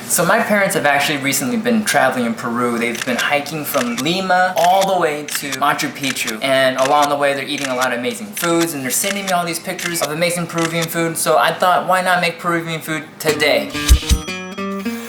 So my parents have actually recently been traveling in Peru. They've been hiking from Lima all the way to Machu Picchu. And along the way, they're eating a lot of amazing foods and they're sending me all these pictures of amazing Peruvian food. So I thought, why not make Peruvian food today?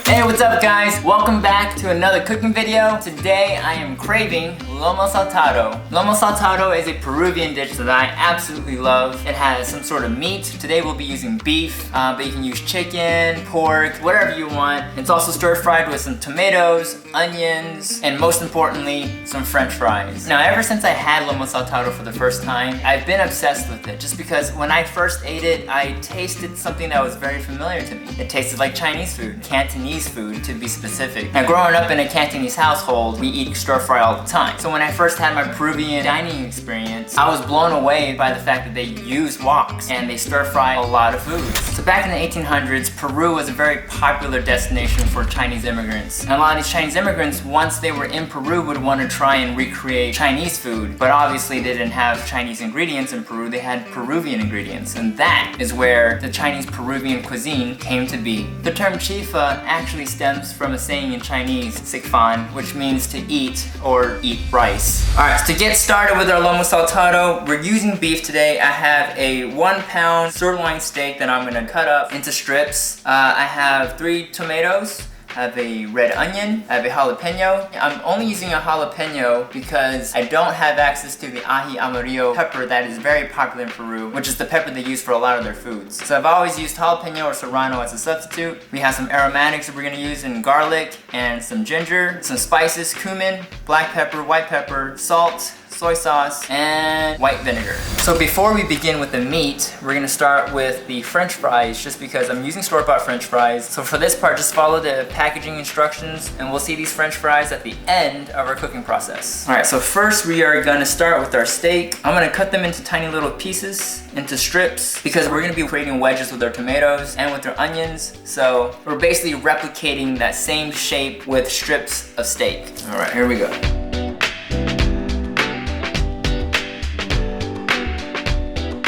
Hey, what's up guys? Welcome back to another cooking video. Today I am craving Lomo Saltado. Lomo Saltado is a Peruvian dish that I absolutely love. It has some sort of meat. Today we'll be using beef, but you can use chicken, pork, whatever you want. It's also stir-fried with some tomatoes, onions, and most importantly, some French fries. Now, ever since I had Lomo Saltado for the first time, I've been obsessed with it just because when I first ate it, I tasted something that was very familiar to me. It tasted like Chinese food, Cantonese food to be specific. Now, growing up in a Cantonese household, we eat stir-fry all the time. So when I first had my Peruvian dining experience, I was blown away by the fact that they use woks and they stir-fry a lot of foods. So back in the 1800s, Peru was a very popular destination for Chinese immigrants. And a lot of these Chinese immigrants, once they were in Peru, would want to try and recreate Chinese food. But obviously they didn't have Chinese ingredients in Peru, they had Peruvian ingredients. And that is where the Chinese Peruvian cuisine came to be. The term Chifa actually stems from a saying in Chinese, sikfan, which means to eat or eat rice. Alright, so to get started with our Lomo Saltado, we're using beef today. I have a 1 pound sirloin steak that I'm gonna cut up into strips. I have 3 tomatoes. I have a red onion, I have a jalapeno. I'm only using a jalapeno because I don't have access to the ají amarillo pepper that is very popular in Peru, which is the pepper they use for a lot of their foods. So I've always used jalapeno or serrano as a substitute. We have some aromatics that we're gonna use in garlic and some ginger, some spices, cumin, black pepper, white pepper, salt, soy sauce, and white vinegar. So before we begin with the meat, we're gonna start with the French fries just because I'm using store-bought French fries. So for this part, just follow the packaging instructions and we'll see these French fries at the end of our cooking process. All right, so first we are gonna start with our steak. I'm gonna cut them into tiny little pieces, into strips, because we're gonna be creating wedges with our tomatoes and with our onions. So we're basically replicating that same shape with strips of steak. All right, here we go.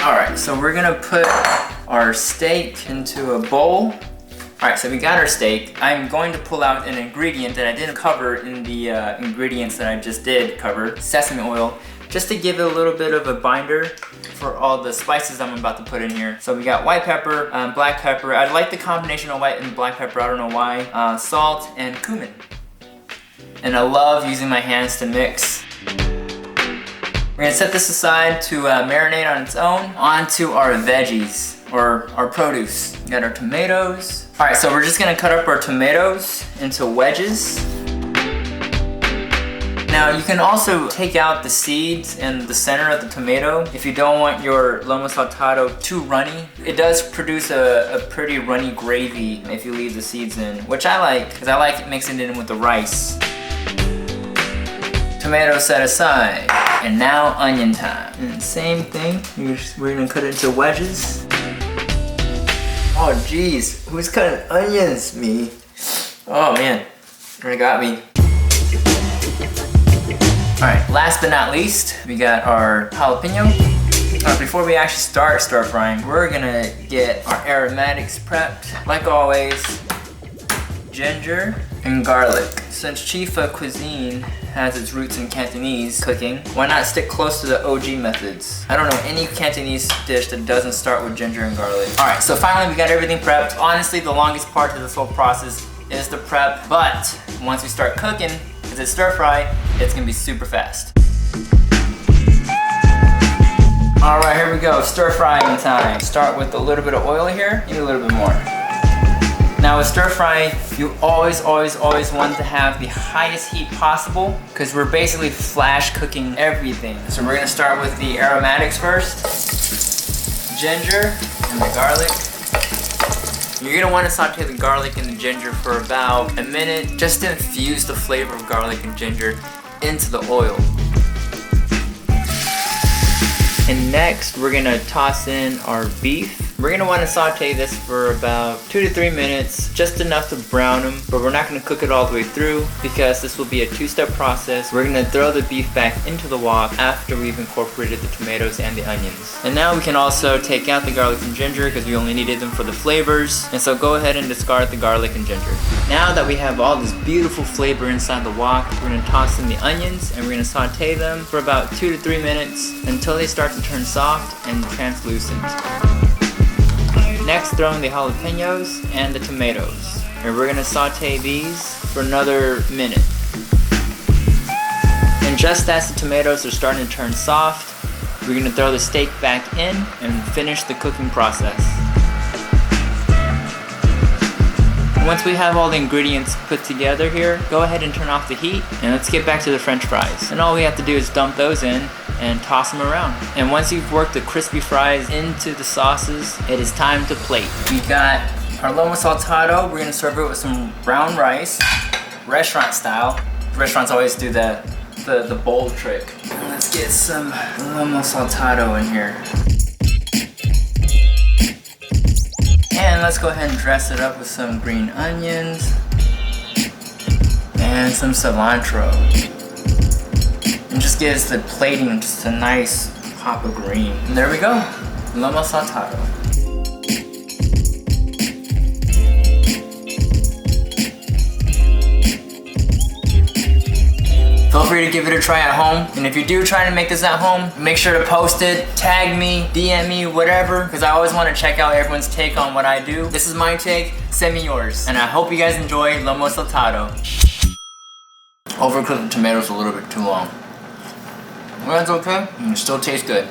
Alright, so we're gonna put our steak into a bowl. Alright, so we got our steak. I'm going to pull out an ingredient that I didn't cover in the ingredients that I just did cover, sesame oil, just to give it a little bit of a binder for all the spices I'm about to put in here. So we got white pepper, black pepper. I like the combination of white and black pepper, I don't know why. Salt and cumin. And I love using my hands to mix. We're gonna set this aside to marinate on its own. Onto our veggies, or our produce. We got our tomatoes. All right, so we're just gonna cut up our tomatoes into wedges. Now you can also take out the seeds and the center of the tomato if you don't want your Lomo Saltado too runny. It does produce a pretty runny gravy if you leave the seeds in, which I like, because I like mixing it in with the rice. Tomato set aside. And now onion time. And same thing, we're gonna cut it into wedges. Oh geez, who's cutting onions? Me. Oh man, already got me. Alright, last but not least, we got our jalapeno. Before we actually start stir frying, we're gonna get our aromatics prepped. Like always, ginger and garlic. Since Chifa cuisine has its roots in Cantonese cooking, why not stick close to the OG methods? I don't know any Cantonese dish that doesn't start with ginger and garlic. All right, so finally we got everything prepped. Honestly, the longest part of this whole process is the prep, but once we start cooking, because it's stir fry, it's gonna be super fast. All right, here we go, stir frying time. Start with a little bit of oil here, maybe a little bit more. Now with stir fry, you always want to have the highest heat possible because we're basically flash cooking everything. So we're gonna start with the aromatics first. Ginger and the garlic. You're gonna want to saute the garlic and the ginger for about a minute just to infuse the flavor of garlic and ginger into the oil. And next, we're gonna toss in our beef. We're gonna want to saute this for about 2 to 3 minutes, just enough to brown them, but we're not gonna cook it all the way through because this will be a 2-step process. We're gonna throw the beef back into the wok after we've incorporated the tomatoes and the onions. And now we can also take out the garlic and ginger because we only needed them for the flavors. And so go ahead and discard the garlic and ginger. Now that we have all this beautiful flavor inside the wok, we're gonna toss in the onions and we're gonna saute them for about 2 to 3 minutes until they start to turn soft and translucent. Next, throw in the jalapenos and the tomatoes. And we're gonna saute these for another minute. And just as the tomatoes are starting to turn soft, we're gonna throw the steak back in and finish the cooking process. Once we have all the ingredients put together here, go ahead and turn off the heat and let's get back to the French fries. And all we have to do is dump those in and toss them around. And once you've worked the crispy fries into the sauces, it is time to plate. We got our Lomo Saltado. We're gonna serve it with some brown rice, restaurant style. Restaurants always do the bowl trick. And let's get some Lomo Saltado in here. And let's go ahead and dress it up with some green onions and some cilantro. And just gives the plating just a nice pop of green. And there we go, Lomo Saltado. Feel free to give it a try at home. And if you do try to make this at home, make sure to post it, tag me, DM me, whatever, because I always want to check out everyone's take on what I do. This is my take, send me yours. And I hope you guys enjoy Lomo Saltado. Overcooked the tomatoes a little bit too long. Well, that's okay, it still tastes good.